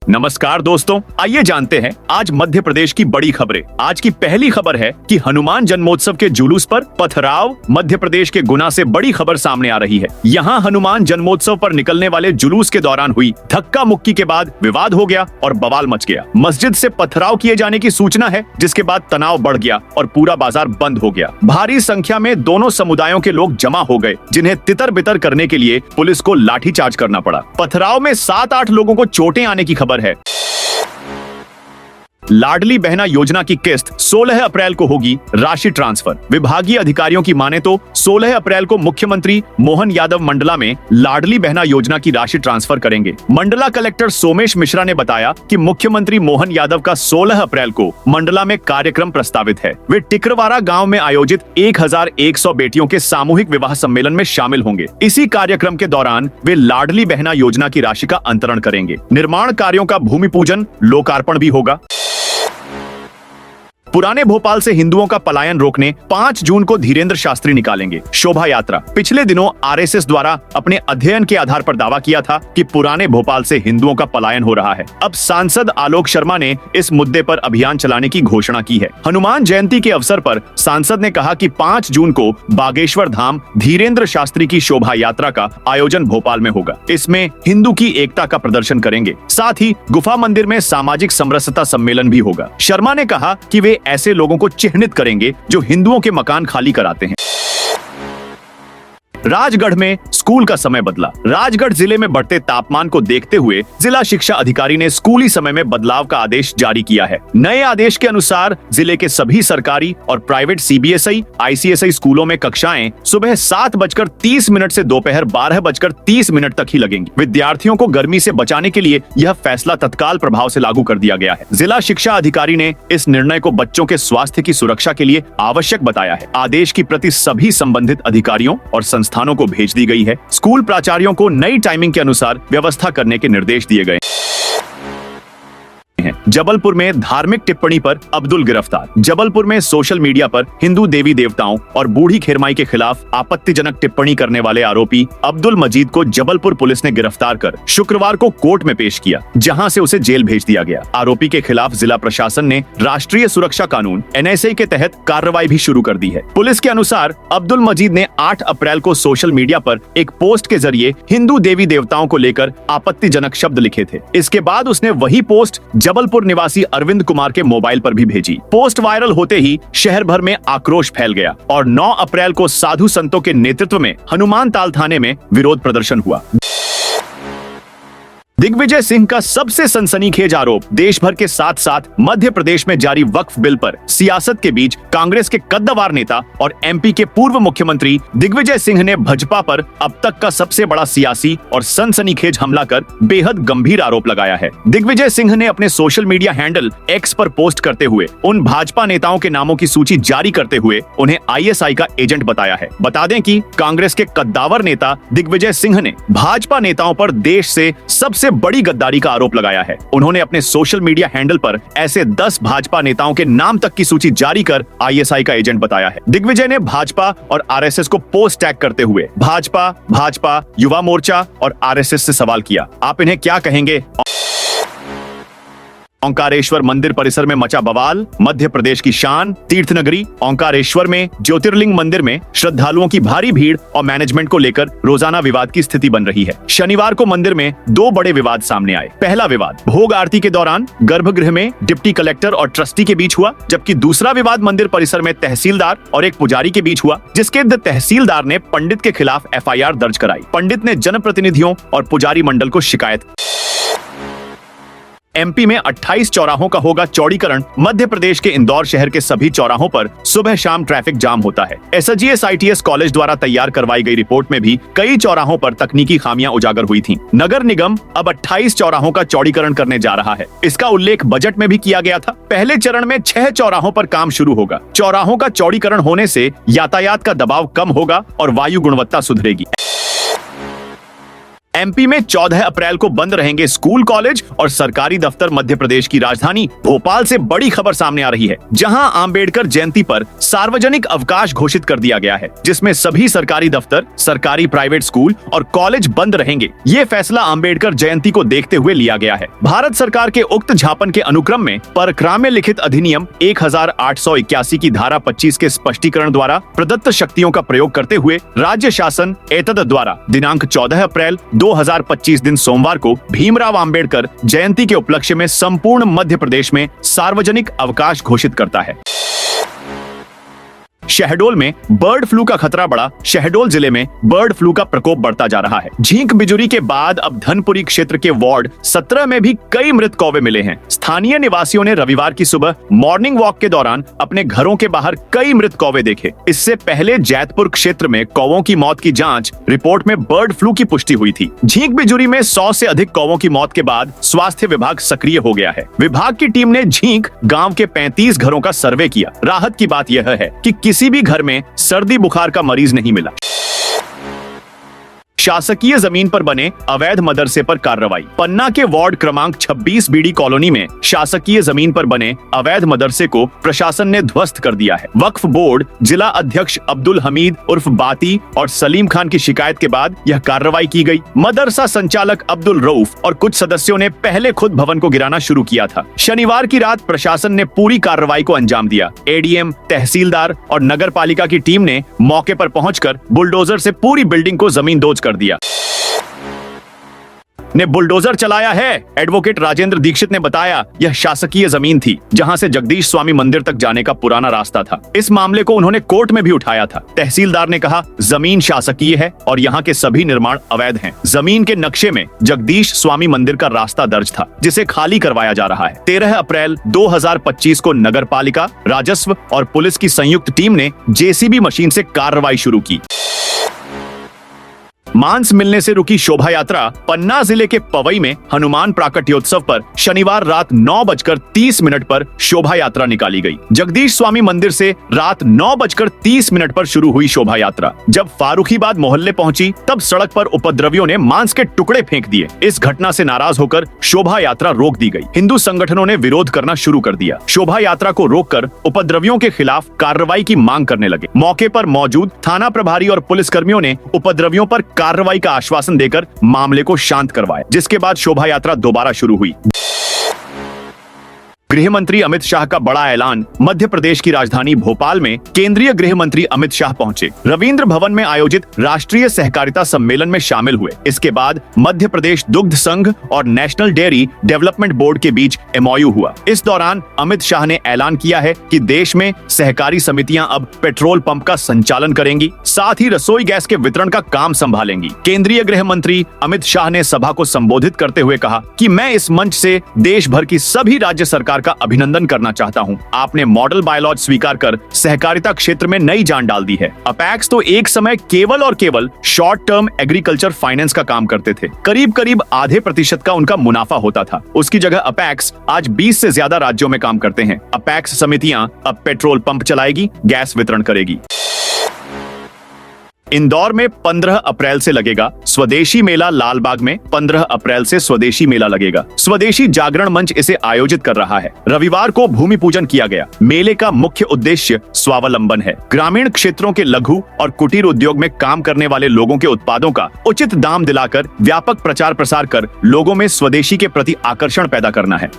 नमस्कार दोस्तों, आइए जानते हैं आज मध्य प्रदेश की बड़ी खबरें। आज की पहली खबर है कि हनुमान जन्मोत्सव के जुलूस पर पथराव। मध्य प्रदेश के गुना से बड़ी खबर सामने आ रही है। यहाँ हनुमान जन्मोत्सव पर निकलने वाले जुलूस के दौरान हुई धक्का मुक्की के बाद विवाद हो गया और बवाल मच गया। मस्जिद से पथराव किए जाने की सूचना है, जिसके बाद तनाव बढ़ गया और पूरा बाजार बंद हो गया। भारी संख्या में दोनों समुदायों के लोग जमा हो गए, जिन्हें तितर बितर करने के लिए पुलिस को लाठीचार्ज करना पड़ा। पथराव में 7-8 लोगों को चोटें आने की खबर है। लाडली बहना योजना की किस्त 16 अप्रैल को होगी राशि ट्रांसफर। विभागीय अधिकारियों की माने तो 16 अप्रैल को मुख्यमंत्री मोहन यादव मंडला में लाडली बहना योजना की राशि ट्रांसफर करेंगे। मंडला कलेक्टर सोमेश मिश्रा ने बताया कि मुख्यमंत्री मोहन यादव का 16 अप्रैल को मंडला में कार्यक्रम प्रस्तावित है। वे टिकरवारा गांव में आयोजित 1100 बेटियों के सामूहिक विवाह सम्मेलन में शामिल होंगे। इसी कार्यक्रम के दौरान वे लाडली बहना योजना की राशि का अंतरण करेंगे। निर्माण कार्यों का भूमि पूजन, लोकार्पण भी होगा। पुराने भोपाल से हिंदुओं का पलायन रोकने 5 जून को धीरेन्द्र शास्त्री निकालेंगे शोभा यात्रा। पिछले दिनों आरएसएस द्वारा अपने अध्ययन के आधार पर दावा किया था कि पुराने भोपाल से हिंदुओं का पलायन हो रहा है। अब सांसद आलोक शर्मा ने इस मुद्दे पर अभियान चलाने की घोषणा की है। हनुमान जयंती के अवसर पर सांसद ने कहा कि 5 जून को बागेश्वर धाम धीरेन्द्र शास्त्री की शोभा यात्रा का आयोजन भोपाल में होगा। इसमें हिंदू की एकता का प्रदर्शन करेंगे। साथ ही गुफा मंदिर में सामाजिक समरसता सम्मेलन भी होगा। शर्मा ने कहा कि वे ऐसे लोगों को चिन्हित करेंगे जो हिंदुओं के मकान खाली कराते हैं। राजगढ़ में स्कूल का समय बदला। राजगढ़ जिले में बढ़ते तापमान को देखते हुए जिला शिक्षा अधिकारी ने स्कूली समय में बदलाव का आदेश जारी किया है। नए आदेश के अनुसार जिले के सभी सरकारी और प्राइवेट सीबीएसई, आईसीएसई स्कूलों में कक्षाएं सुबह 7:30 से दोपहर 12:30 तक ही लगेंगी। विद्यार्थियों को गर्मी से बचाने के लिए यह फैसला तत्काल प्रभाव से लागू कर दिया गया है। जिला शिक्षा अधिकारी ने इस निर्णय को बच्चों के स्वास्थ्य की सुरक्षा के लिए आवश्यक बताया है। आदेश की प्रति सभी संबंधित अधिकारियों और संस्थानों को भेज दी गई है। स्कूल प्राचार्यों को नई टाइमिंग के अनुसार व्यवस्था करने के निर्देश दिए गए। जबलपुर में धार्मिक टिप्पणी पर अब्दुल गिरफ्तार। जबलपुर में सोशल मीडिया पर हिंदू देवी देवताओं और बूढ़ी खेरमाई के खिलाफ आपत्तिजनक टिप्पणी करने वाले आरोपी अब्दुल मजीद को जबलपुर पुलिस ने गिरफ्तार कर शुक्रवार को कोर्ट में पेश किया, जहां से उसे जेल भेज दिया गया। आरोपी के खिलाफ जिला प्रशासन ने राष्ट्रीय सुरक्षा कानून NSA के तहत कार्रवाई भी शुरू कर दी है। पुलिस के अनुसार अब्दुल मजीद ने 8 अप्रैल को सोशल मीडिया पर एक पोस्ट के जरिए हिंदू देवी देवताओं को लेकर आपत्तिजनक शब्द लिखे थे। इसके बाद उसने वही पोस्ट जबलपुर निवासी अरविंद कुमार के मोबाइल पर भी भेजी। पोस्ट वायरल होते ही शहर भर में आक्रोश फैल गया और 9 अप्रैल को साधु संतों के नेतृत्व में हनुमान ताल थाने में विरोध प्रदर्शन हुआ। दिग्विजय सिंह का सबसे सनसनीखेज आरोप देश भर के साथ साथ मध्य प्रदेश में जारी वक्फ बिल पर सियासत के बीच कांग्रेस के कद्दावर नेता और MP के पूर्व मुख्यमंत्री दिग्विजय सिंह ने भाजपा पर अब तक का सबसे बड़ा सियासी और सनसनीखेज हमला कर बेहद गंभीर आरोप लगाया है। दिग्विजय सिंह ने अपने सोशल मीडिया हैंडल X पर पोस्ट करते हुए उन भाजपा नेताओं के नामों की सूची जारी करते हुए उन्हें ISI का एजेंट बताया है। बता दें कि कांग्रेस के कद्दावर नेता दिग्विजय सिंह ने भाजपा नेताओं पर देश से सबसे बड़ी गद्दारी का आरोप लगाया है। उन्होंने अपने सोशल मीडिया हैंडल पर ऐसे 10 भाजपा नेताओं के नाम तक की सूची जारी कर ISI का एजेंट बताया है। दिग्विजय ने भाजपा और RSS को पोस्ट टैग करते हुए भाजपा, युवा मोर्चा और RSS से सवाल किया, आप इन्हें क्या कहेंगे? ओंकारेश्वर मंदिर परिसर में मचा बवाल। मध्य प्रदेश की शान तीर्थ नगरी ओंकारेश्वर में ज्योतिर्लिंग मंदिर में श्रद्धालुओं की भारी भीड़ और मैनेजमेंट को लेकर रोजाना विवाद की स्थिति बन रही है। शनिवार को मंदिर में 2 बड़े विवाद सामने आए। पहला विवाद भोग आरती के दौरान गर्भगृह में डिप्टी कलेक्टर और ट्रस्टी के बीच हुआ, जबकि दूसरा विवाद मंदिर परिसर में तहसीलदार और एक पुजारी के बीच हुआ, जिसके तहसीलदार ने पंडित के खिलाफ FIR दर्ज कराई। पंडित ने जनप्रतिनिधियों और पुजारी मंडल को शिकायत। MP में 28 चौराहों का होगा चौड़ीकरण। मध्य प्रदेश के इंदौर शहर के सभी चौराहों पर सुबह शाम ट्रैफिक जाम होता है। SGS ITS कॉलेज द्वारा तैयार करवाई गई रिपोर्ट में भी कई चौराहों पर तकनीकी खामियां उजागर हुई थीं। नगर निगम अब 28 चौराहों का चौड़ीकरण करने जा रहा है। इसका उल्लेख बजट में भी किया गया था। पहले चरण में 6 चौराहों पर काम शुरू होगा। चौराहों का चौड़ीकरण होने से यातायात का दबाव कम होगा और वायु गुणवत्ता सुधरेगी। एमपी में 14 अप्रैल को बंद रहेंगे स्कूल, कॉलेज और सरकारी दफ्तर। मध्य प्रदेश की राजधानी भोपाल से बड़ी खबर सामने आ रही है, जहां अंबेडकर जयंती पर सार्वजनिक अवकाश घोषित कर दिया गया है, जिसमें सभी सरकारी दफ्तर, सरकारी प्राइवेट स्कूल और कॉलेज बंद रहेंगे। ये फैसला अंबेडकर जयंती को देखते हुए लिया गया है। भारत सरकार के उक्त झापन के अनुक्रम में परक्राम्य लिखित अधिनियम 1881 की धारा 25 के स्पष्टीकरण द्वारा प्रदत्त शक्तियों का प्रयोग करते हुए राज्य शासन एतद द्वारा दिनांक 14 अप्रैल 2025 दिन सोमवार को भीमराव अंबेडकर जयंती के उपलक्ष्य में संपूर्ण मध्य प्रदेश में सार्वजनिक अवकाश घोषित करता है। शहडोल में बर्ड फ्लू का खतरा बढ़ा। शहडोल जिले में बर्ड फ्लू का प्रकोप बढ़ता जा रहा है। झींक बिजुरी के बाद अब धनपुरी क्षेत्र के वार्ड 17 में भी कई मृत कौवे मिले हैं। स्थानीय निवासियों ने रविवार की सुबह मॉर्निंग वॉक के दौरान अपने घरों के बाहर कई मृत कौवे देखे। इससे पहले जैतपुर क्षेत्र में कौवों की मौत की जांच रिपोर्ट में बर्ड फ्लू की पुष्टि हुई थी। झींक बिजुरी में 100 से अधिक कौवों की मौत के बाद स्वास्थ्य विभाग सक्रिय हो गया है। विभाग की टीम ने झींक गाँव के 35 घरों का सर्वे किया। राहत की बात यह है कि किसी भी घर में सर्दी बुखार का मरीज नहीं मिला। शासकीय जमीन पर बने अवैध मदरसे पर कार्रवाई। पन्ना के वार्ड क्रमांक 26 बीडी कॉलोनी में शासकीय जमीन पर बने अवैध मदरसे को प्रशासन ने ध्वस्त कर दिया है। वक्फ बोर्ड जिला अध्यक्ष अब्दुल हमीद उर्फ बाती और सलीम खान की शिकायत के बाद यह कार्रवाई की गई। मदरसा संचालक अब्दुल रऊफ और कुछ सदस्यों ने पहले खुद भवन को गिराना शुरू किया था। शनिवार की रात प्रशासन ने पूरी कार्रवाई को अंजाम दिया। एडीएम, तहसीलदार और नगर पालिका की टीम ने मौके पर पहुंचकर बुलडोजर से पूरी बिल्डिंग को जमींदोज कर दिया। ने बुलडोजर चलाया है। एडवोकेट राजेंद्र दीक्षित ने बताया, यह शासकीय जमीन थी जहां से जगदीश स्वामी मंदिर तक जाने का पुराना रास्ता था। इस मामले को उन्होंने कोर्ट में भी उठाया था। तहसीलदार ने कहा, जमीन शासकीय है और यहाँ के सभी निर्माण अवैध हैं। जमीन के नक्शे में जगदीश स्वामी मंदिर का रास्ता दर्ज था, जिसे खाली करवाया जा रहा है। 13 अप्रैल 2025 को नगर पालिका, राजस्व और पुलिस की संयुक्त टीम ने जेसीबी मशीन से कार्रवाई शुरू की। मांस मिलने से रुकी शोभा यात्रा। पन्ना जिले के पवई में हनुमान प्राकट्योत्सव पर शनिवार रात 9:30 पर शोभा यात्रा निकाली गई। जगदीश स्वामी मंदिर से रात 9:30 पर शुरू हुई शोभा यात्रा जब फारूखीबाद मोहल्ले पहुंची, तब सड़क पर उपद्रवियों ने मांस के टुकड़े फेंक दिए। इस घटना से नाराज होकर शोभा यात्रा रोक दी गई। हिंदू संगठनों ने विरोध करना शुरू कर दिया। शोभा यात्रा को रोककर उपद्रवियों के खिलाफ कार्रवाई की मांग करने लगे। मौके पर मौजूद थाना प्रभारी और पुलिसकर्मियों ने उपद्रवियों पर कार्रवाई का आश्वासन देकर मामले को शांत करवाया, जिसके बाद शोभा यात्रा दोबारा शुरू हुई। गृह मंत्री अमित शाह का बड़ा ऐलान। मध्य प्रदेश की राजधानी भोपाल में केंद्रीय गृह मंत्री अमित शाह पहुंचे। रविंद्र भवन में आयोजित राष्ट्रीय सहकारिता सम्मेलन में शामिल हुए। इसके बाद मध्य प्रदेश दुग्ध संघ और नेशनल डेयरी डेवलपमेंट बोर्ड के बीच MOU हुआ। इस दौरान अमित शाह ने ऐलान किया है कि देश में सहकारी समितियां अब पेट्रोल पंप का संचालन करेंगी, साथ ही रसोई गैस के वितरण का काम संभालेंगी। केंद्रीय गृह मंत्री अमित शाह ने सभा को संबोधित करते हुए कहा कि मैं इस मंच से देश भर की सभी राज्य सरकार का अभिनंदन करना चाहता हूं। आपने मॉडल बायलॉज स्वीकार कर सहकारिता क्षेत्र में नई जान डाल दी है। अपेक्स तो एक समय केवल और केवल शॉर्ट टर्म एग्रीकल्चर फाइनेंस का काम करते थे। करीब करीब आधे % का उनका मुनाफा होता था। उसकी जगह अपेक्स आज 20 से ज्यादा राज्यों में काम करते हैं। अपेक्स समितियां अब पेट्रोल पंप चलाएगी, गैस वितरण करेगी। इंदौर में 15 अप्रैल से लगेगा स्वदेशी मेला। लालबाग में 15 अप्रैल से स्वदेशी मेला लगेगा। स्वदेशी जागरण मंच इसे आयोजित कर रहा है। रविवार को भूमि पूजन किया गया। मेले का मुख्य उद्देश्य स्वावलंबन है। ग्रामीण क्षेत्रों के लघु और कुटीर उद्योग में काम करने वाले लोगों के उत्पादों का उचित दाम दिलाकर व्यापक प्रचार प्रसार कर लोगों में स्वदेशी के प्रति आकर्षण पैदा करना है।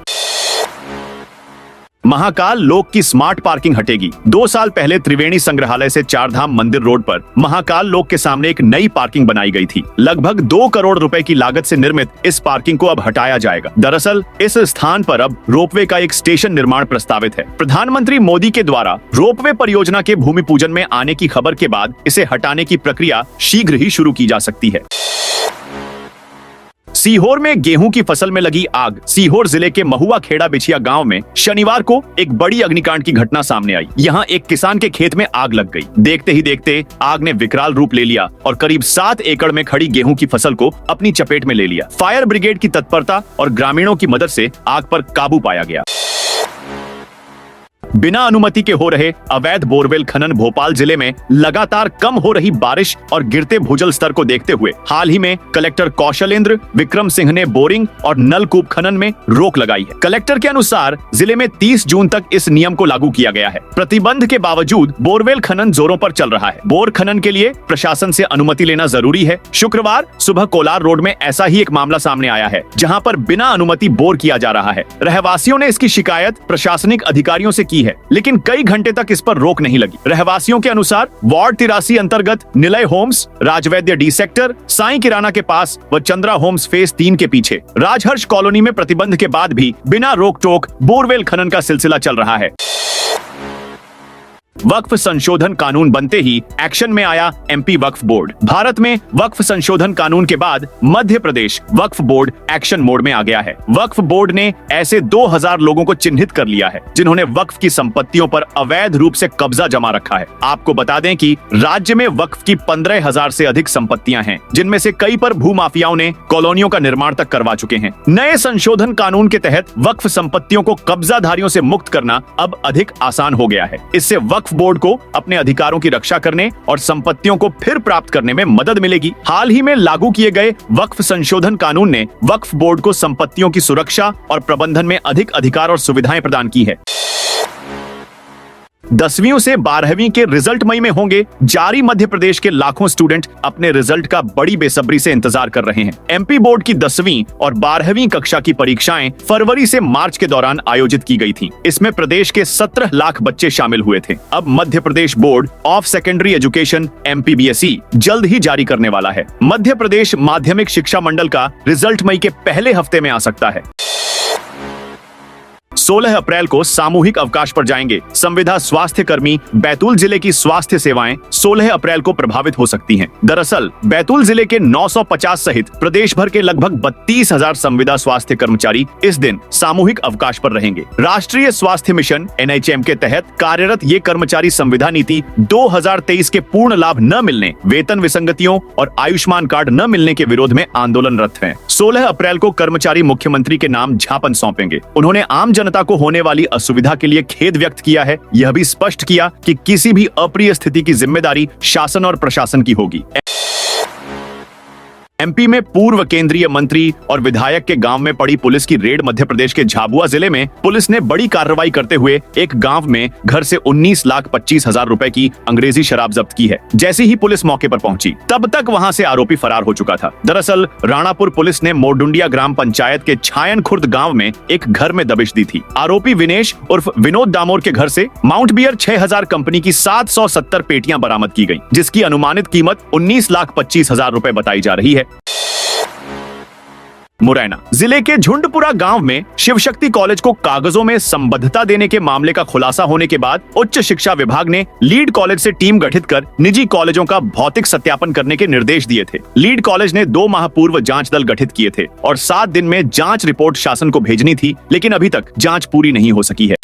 महाकाल लोक की स्मार्ट पार्किंग हटेगी। 2 साल पहले त्रिवेणी संग्रहालय से चारधाम मंदिर रोड पर महाकाल लोक के सामने एक नई पार्किंग बनाई गई थी। लगभग 2 करोड़ रुपए की लागत से निर्मित इस पार्किंग को अब हटाया जाएगा। दरअसल इस स्थान पर अब रोपवे का एक स्टेशन निर्माण प्रस्तावित है। प्रधानमंत्री मोदी के द्वारा रोपवे परियोजना के भूमि पूजन में आने की खबर के बाद इसे हटाने की प्रक्रिया शीघ्र ही शुरू की जा सकती है। सीहोर में गेहूं की फसल में लगी आग। सीहोर जिले के महुआ खेड़ा बिछिया गांव में शनिवार को एक बड़ी अग्निकांड की घटना सामने आई। यहां एक किसान के खेत में आग लग गई। देखते ही देखते आग ने विकराल रूप ले लिया और करीब 7 एकड़ में खड़ी गेहूं की फसल को अपनी चपेट में ले लिया। फायर ब्रिगेड की तत्परता और ग्रामीणों की मदद से आग पर काबू पाया गया। बिना अनुमति के हो रहे अवैध बोरवेल खनन भोपाल जिले में लगातार कम हो रही बारिश और गिरते भूजल स्तर को देखते हुए हाल ही में कलेक्टर कौशलेंद्र विक्रम सिंह ने बोरिंग और नलकूप खनन में रोक लगाई है। कलेक्टर के अनुसार जिले में 30 जून तक इस नियम को लागू किया गया है। प्रतिबंध के बावजूद बोरवेल खनन जोरों पर चल रहा है। बोर खनन के लिए प्रशासन से अनुमति लेना जरूरी है। शुक्रवार सुबह कोलार रोड में ऐसा ही एक मामला सामने आया है, जहां पर बिना अनुमति बोर किया जा रहा है। रहवासियों ने इसकी शिकायत प्रशासनिक अधिकारियों से की है, लेकिन कई घंटे तक इस पर रोक नहीं लगी। रहवासियों के अनुसार वार्ड 83 अंतर्गत निलय होम्स, राजवैद्य डी सेक्टर, साईं किराना के पास व चंद्रा होम्स फेज 3 के पीछे राजहर्ष कॉलोनी में प्रतिबंध के बाद भी बिना रोक टोक बोरवेल खनन का सिलसिला चल रहा है। वक्फ संशोधन कानून बनते ही एक्शन में आया एमपी वक्फ बोर्ड। भारत में वक्फ संशोधन कानून के बाद मध्य प्रदेश वक्फ बोर्ड एक्शन मोड में आ गया है। वक्फ बोर्ड ने ऐसे 2000 लोगों को चिन्हित कर लिया है जिन्होंने वक्फ की संपत्तियों पर अवैध रूप से कब्जा जमा रखा है। आपको बता दें कि राज्य में वक्फ की 15,000 से अधिक संपत्तियां हैं, जिनमें से कई पर भूमाफियाओं ने कॉलोनियों का निर्माण तक करवा चुके हैं। नए संशोधन कानून के तहत वक्फ संपत्तियों को कब्जाधारियों से मुक्त करना अब अधिक आसान हो गया है। इससे वक्फ बोर्ड को अपने अधिकारों की रक्षा करने और संपत्तियों को फिर प्राप्त करने में मदद मिलेगी। हाल ही में लागू किए गए वक्फ संशोधन कानून ने वक्फ बोर्ड को संपत्तियों की सुरक्षा और प्रबंधन में अधिक अधिकार और सुविधाएं प्रदान की है। 10वीं से 12वीं के रिजल्ट मई में होंगे जारी। मध्य प्रदेश के लाखों स्टूडेंट अपने रिजल्ट का बड़ी बेसब्री से इंतजार कर रहे हैं। एमपी बोर्ड की 10वीं और 12वीं कक्षा की परीक्षाएं फरवरी से मार्च के दौरान आयोजित की गई थीं। इसमें प्रदेश के 17 लाख बच्चे शामिल हुए थे। अब Madhya Pradesh board of secondary education MPBSE जल्द ही जारी करने वाला है। मध्य प्रदेश माध्यमिक शिक्षा मंडल का रिजल्ट मई के पहले हफ्ते में आ सकता है। 16 अप्रैल को सामूहिक अवकाश पर जाएंगे। संविदा स्वास्थ्य कर्मी बैतूल जिले की स्वास्थ्य सेवाएं 16 अप्रैल को प्रभावित हो सकती हैं। दरअसल बैतूल जिले के 950 सहित प्रदेश भर के लगभग 32,000 संविदा स्वास्थ्य कर्मचारी इस दिन सामूहिक अवकाश पर रहेंगे। राष्ट्रीय स्वास्थ्य मिशन NHM के तहत कार्यरत ये कर्मचारी संविदा नीति 2023 के पूर्ण लाभ न मिलने, वेतन विसंगतियों और आयुष्मान कार्ड न मिलने के विरोध में आंदोलनरत हैं। 16 अप्रैल को कर्मचारी मुख्यमंत्री के नाम ज्ञापन सौंपेंगे। उन्होंने आम जनता को होने वाली असुविधा के लिए खेद व्यक्त किया है। यह भी स्पष्ट किया कि किसी भी अप्रिय स्थिति की जिम्मेदारी शासन और प्रशासन की होगी। एमपी में पूर्व केंद्रीय मंत्री और विधायक के गांव में पड़ी पुलिस की रेड। मध्य प्रदेश के झाबुआ जिले में पुलिस ने बड़ी कार्रवाई करते हुए एक गांव में घर से 19,25,000 रुपए की अंग्रेजी शराब जब्त की है। जैसे ही पुलिस मौके पर पहुंची, तब तक वहां से आरोपी फरार हो चुका था। दरअसल राणापुर पुलिस ने मोरडुंडिया ग्राम पंचायत के छायन खुर्द गाँव में एक घर में दबिश दी थी। आरोपी विनेश उर्फ विनोद दामोर के घर से माउंट बियर 6000 कंपनी की 770 पेटियां बरामद की गयी, जिसकी अनुमानित कीमत 19,25,000 रुपए बताई जा रही है। मुरैना जिले के झुंडपुरा गांव में शिव शक्ति कॉलेज को कागजों में संबद्धता देने के मामले का खुलासा होने के बाद उच्च शिक्षा विभाग ने लीड कॉलेज से टीम गठित कर निजी कॉलेजों का भौतिक सत्यापन करने के निर्देश दिए थे। लीड कॉलेज ने 2 माह पूर्व जांच दल गठित किए थे और 7 दिन में जांच रिपोर्ट शासन को भेजनी थी, लेकिन अभी तक जांच पूरी नहीं हो सकी है।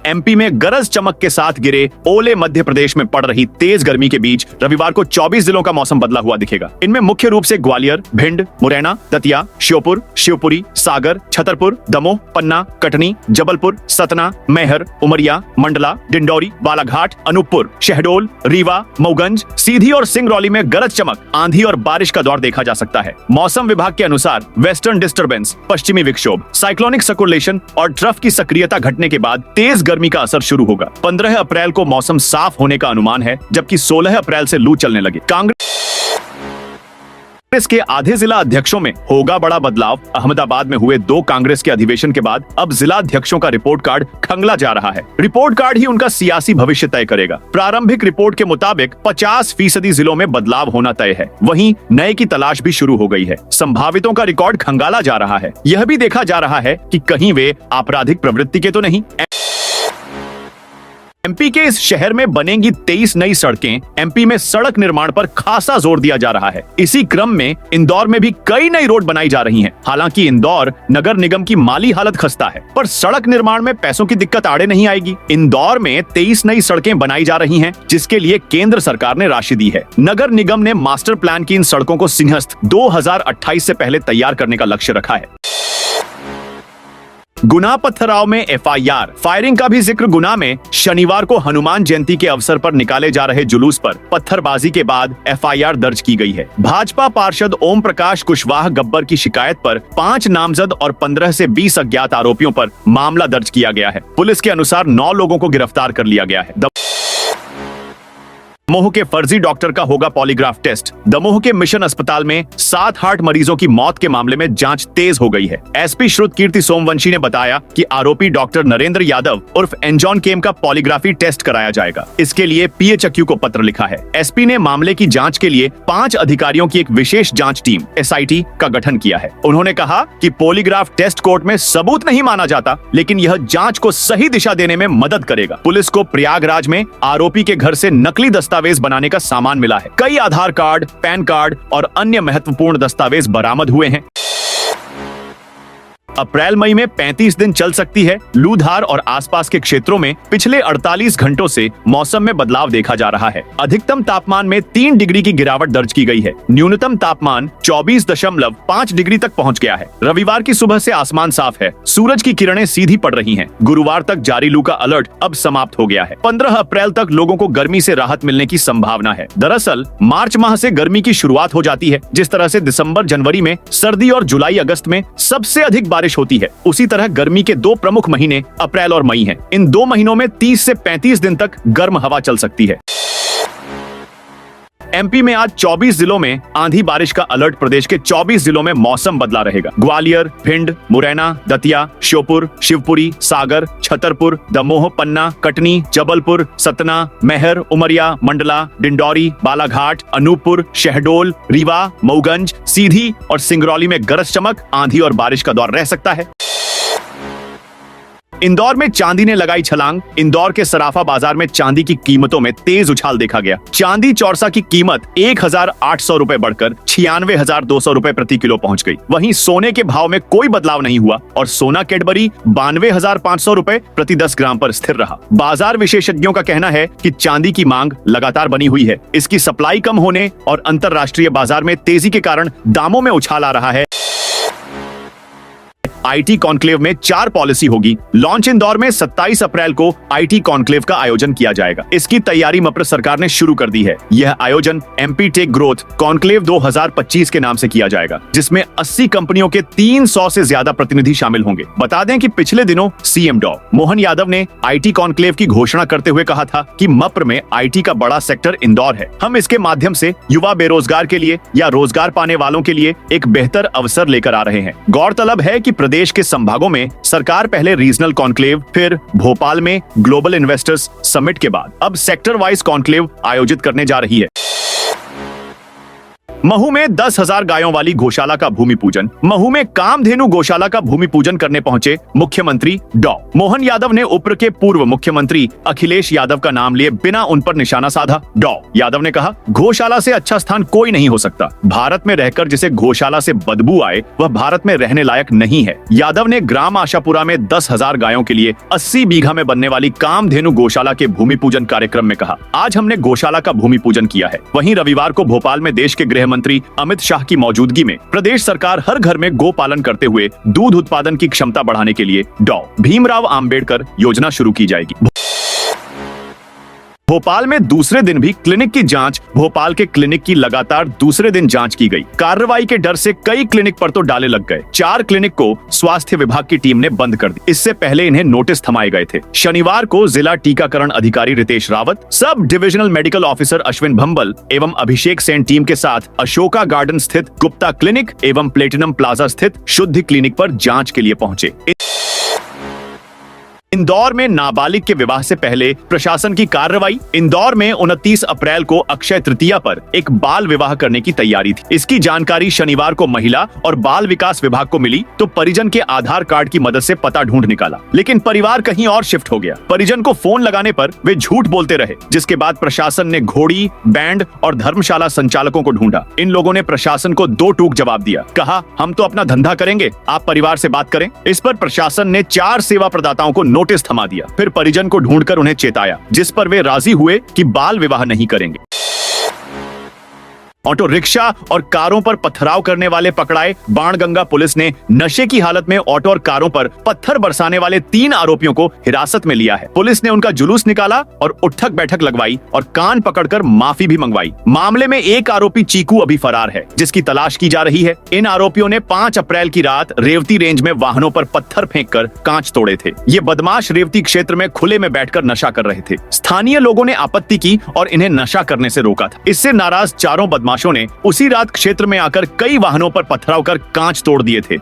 एमपी में गरज चमक के साथ गिरे ओले मध्य प्रदेश में पड़ रही तेज गर्मी के बीच रविवार को 24 जिलों का मौसम बदला हुआ दिखेगा। इनमें मुख्य रूप से ग्वालियर, भिंड, मुरैना, दतिया, श्योपुर, शिवपुरी, सागर, छतरपुर, दमोह, पन्ना, कटनी, जबलपुर, सतना, मैहर, उमरिया, मंडला, डिंडौरी, बालाघाट, अनूपपुर, शहडोल, रीवा, मऊगंज, सीधी और सिंगरौली में गरज चमक, आंधी और बारिश का दौर देखा जा सकता है। मौसम विभाग के अनुसार वेस्टर्न डिस्टर्बेंस, पश्चिमी विक्षोभ, साइक्लोनिक सर्कुलेशन और ट्रफ की सक्रियता घटने के बाद तेज गर्मी का असर शुरू होगा। 15 अप्रैल को मौसम साफ होने का अनुमान है, जबकि 16 अप्रैल से लू चलने लगे। कांग्रेस के आधे जिला अध्यक्षों में होगा बड़ा बदलाव। अहमदाबाद में हुए 2 कांग्रेस के अधिवेशन के बाद अब जिला अध्यक्षों का रिपोर्ट कार्ड खंगला जा रहा है। रिपोर्ट कार्ड ही उनका सियासी भविष्य तय करेगा। प्रारंभिक रिपोर्ट के मुताबिक 50% जिलों में बदलाव होना तय है। वहीं नए की तलाश भी शुरू हो गई है। संभावितों का रिकॉर्ड खंगाला जा रहा है। यह भी देखा जा रहा है कि कहीं वे आपराधिक प्रवृत्ति के तो नहीं। एमपी के इस शहर में बनेंगी 23 नई सड़कें। एमपी में सड़क निर्माण पर खासा जोर दिया जा रहा है। इसी क्रम में इंदौर में भी कई नई रोड बनाई जा रही हैं। हालांकि इंदौर नगर निगम की माली हालत खस्ता है, पर सड़क निर्माण में पैसों की दिक्कत आड़े नहीं आएगी। इंदौर में 23 नई सड़कें बनाई जा रही हैं, जिसके लिए केंद्र सरकार ने राशि दी है। नगर निगम ने मास्टर प्लान की इन सड़कों को सिंहस्थ 2028 से पहले तैयार करने का लक्ष्य रखा है। गुना पत्थराव में एफआईआर। फायरिंग का भी जिक्र गुना में शनिवार को हनुमान जयंती के अवसर पर निकाले जा रहे जुलूस पर पत्थरबाजी के बाद एफआईआर दर्ज की गई है। भाजपा पार्षद ओम प्रकाश कुशवाहा गब्बर की शिकायत पर 5 नामजद और 15 से 20 अज्ञात आरोपियों पर मामला दर्ज किया गया है। पुलिस के अनुसार 9 लोगों को गिरफ्तार कर लिया गया है। दमोह के फर्जी डॉक्टर का होगा पॉलीग्राफ टेस्ट। दमोह के मिशन अस्पताल में 7 हार्ट मरीजों की मौत के मामले में जांच तेज हो गई है। एसपी श्रुतकीर्ति सोमवंशी ने बताया कि आरोपी डॉक्टर नरेंद्र यादव उर्फ एंजॉन केम का पॉलीग्राफी टेस्ट कराया जाएगा। इसके लिए पीएचक्यू को पत्र लिखा है। एसपी ने मामले की जांच के लिए 5 अधिकारियों की एक विशेष जांच टीम एसआईटी का गठन किया है। उन्होंने कहा कि पॉलीग्राफ टेस्ट कोर्ट में सबूत नहीं माना जाता, लेकिन यह जांच को सही दिशा देने में मदद करेगा। पुलिस को प्रयागराज में आरोपी के घर से नकली दस्तावेज बनाने का सामान मिला है। कई आधार कार्ड, पैन कार्ड और अन्य महत्वपूर्ण दस्तावेज बरामद हुए हैं। अप्रैल मई में 35 दिन चल सकती है लूधार और आसपास के क्षेत्रों में पिछले 48 घंटों से मौसम में बदलाव देखा जा रहा है। अधिकतम तापमान में 3 डिग्री की गिरावट दर्ज की गई है। न्यूनतम तापमान 24.5 डिग्री तक पहुंच गया है। रविवार की सुबह से आसमान साफ है। सूरज की किरणें सीधी पड़ रही हैं। गुरुवार तक जारी लू का अलर्ट अब समाप्त हो गया है। 15 अप्रैल तक लोगों को गर्मी से राहत मिलने की संभावना है। दरअसल मार्च माह से गर्मी की शुरुआत हो जाती है। जिस तरह से दिसंबर जनवरी में सर्दी और जुलाई अगस्त में सबसे अधिक बारिश होती है, उसी तरह गर्मी के 2 प्रमुख महीने अप्रैल और मई हैं। इन 2 महीनों में 30 से 35 दिन तक गर्म हवा चल सकती है। एमपी में आज 24 जिलों में आंधी बारिश का अलर्ट। प्रदेश के 24 जिलों में मौसम बदला रहेगा। ग्वालियर, भिंड, मुरैना, दतिया, श्योपुर, शिवपुरी, सागर, छतरपुर, दमोह, पन्ना, कटनी, जबलपुर, सतना, मैहर, उमरिया, मंडला, डिंडौरी, बालाघाट, अनूपपुर, शहडोल, रीवा, मऊगंज, सीधी और सिंगरौली में गरज चमक, आंधी और बारिश का दौर रह सकता है। इंदौर में चांदी ने लगाई छलांग। इंदौर के सराफा बाजार में चांदी की कीमतों में तेज उछाल देखा गया। चांदी चौरसा की कीमत 1,800 रुपए बढ़कर 96,200 रुपए प्रति किलो पहुंच गई। वहीं सोने के भाव में कोई बदलाव नहीं हुआ और सोना कैडबरी 92,500 रुपए प्रति 10 ग्राम पर स्थिर रहा। बाजार विशेषज्ञों का कहना है कि चांदी की मांग लगातार बनी हुई है। इसकी सप्लाई कम होने और अंतरराष्ट्रीय बाजार में तेजी के कारण दामों में उछाल आ रहा है। आईटी कॉन्क्लेव में 4 पॉलिसी होगी। लॉन्च इंदौर में 27 अप्रैल को आईटी कॉन्क्लेव का आयोजन किया जाएगा। इसकी तैयारी मप्र सरकार ने शुरू कर दी है। यह आयोजन एमपी टेक ग्रोथ कॉन्क्लेव 2025 के नाम से किया जाएगा, जिसमें 80 कंपनियों के 300 से ज्यादा प्रतिनिधि शामिल होंगे। बता दें कि पिछले दिनों सीएम डॉ मोहन यादव ने आईटी कॉन्क्लेव की घोषणा करते हुए कहा था कि मप्र में आईटी का बड़ा सेक्टर इंदौर है। हम इसके माध्यम से युवा बेरोजगार के लिए या रोजगार पाने वालों के लिए एक बेहतर अवसर लेकर आ रहे हैं। गौरतलब है कि प्रदेश के संभागों में सरकार पहले रीजनल कॉन्क्लेव, फिर भोपाल में ग्लोबल इन्वेस्टर्स समिट के बाद अब सेक्टर वाइज कॉन्क्लेव आयोजित करने जा रही है। महू में 10,000 गायों वाली गौशाला का भूमि पूजन। महू में कामधेनु गौशाला का भूमि पूजन करने पहुंचे मुख्यमंत्री डॉ मोहन यादव ने उप्र के पूर्व मुख्यमंत्री अखिलेश यादव का नाम लिए बिना उन पर निशाना साधा। डॉ यादव ने कहा, गौशाला से अच्छा स्थान कोई नहीं हो सकता। भारत में रहकर जिसे गौशाला से बदबू आए वह भारत में रहने लायक नहीं है। यादव ने ग्राम आशापुरा में 10,000 गायों के लिए 80 बीघा में बनने वाली कामधेनु गौशाला के भूमि पूजन कार्यक्रम में कहा, आज हमने गौशाला का भूमि पूजन किया है। वहीं रविवार को भोपाल में देश के गृह मंत्री अमित शाह की मौजूदगी में प्रदेश सरकार हर घर में गो पालन करते हुए दूध उत्पादन की क्षमता बढ़ाने के लिए डॉ भीमराव अंबेडकर योजना शुरू की जाएगी। भोपाल में दूसरे दिन भी क्लिनिक की जांच। भोपाल के क्लिनिक की लगातार दूसरे दिन जांच की गई। कार्रवाई के डर से कई क्लिनिक पर तो डाले लग गए। 4 क्लिनिक को स्वास्थ्य विभाग की टीम ने बंद कर दी। इससे पहले इन्हें नोटिस थमाए गए थे। शनिवार को जिला टीकाकरण अधिकारी Ritesh Rawat, sub divisional medical officer Ashwin Bhambal एवं अभिषेक सेन टीम के साथ अशोका गार्डन स्थित गुप्ता क्लिनिक एवं प्लेटिनम प्लाजा स्थित शुद्धि क्लिनिक पर जांच के लिए पहुंचे। इंदौर में नाबालिग के विवाह से पहले प्रशासन की कार्रवाई। इंदौर में 29 अप्रैल को अक्षय तृतीया पर एक बाल विवाह करने की तैयारी थी। इसकी जानकारी शनिवार को महिला और बाल विकास विभाग को मिली तो परिजन के आधार कार्ड की मदद से पता ढूंढ निकाला, लेकिन परिवार कहीं और शिफ्ट हो गया। परिजन को फोन लगाने पर वे झूठ बोलते रहे, जिसके बाद प्रशासन ने घोड़ी, बैंड और धर्मशाला संचालकों को ढूंढा। इन लोगों ने प्रशासन को 2 टूक जवाब दिया। कहा, हम तो अपना धंधा करेंगे, आप परिवार से बात करें। इस पर प्रशासन ने 4 सेवा प्रदाताओं को नोटिस थमा दिया। फिर परिजन को ढूंढकर उन्हें चेताया, जिस पर वे राजी हुए कि बाल विवाह नहीं करेंगे। ऑटो रिक्शा और कारों पर पथराव करने वाले पकड़ाए। बाणगंगा पुलिस ने नशे की हालत में ऑटो और कारों पर पत्थर बरसाने वाले 3 आरोपियों को हिरासत में लिया है। पुलिस ने उनका जुलूस निकाला और उठक बैठक लगवाई और कान पकड़कर माफी भी मंगवाई। मामले में एक आरोपी चीकू अभी फरार है, जिसकी तलाश की जा रही है। इन आरोपियों ने 5 अप्रैल की रात रेवती रेंज में वाहनों पर पत्थर फेंककर कांच तोड़े थे। ये बदमाश रेवती क्षेत्र में खुले में बैठकर नशा कर रहे थे। स्थानीय लोगों ने आपत्ति की और इन्हें नशा करने से रोका था। इससे नाराज चारों बदमाशों ने उसी रात क्षेत्र में आकर कई वाहनों पर पथराव कर कांच तोड़ दिए थे।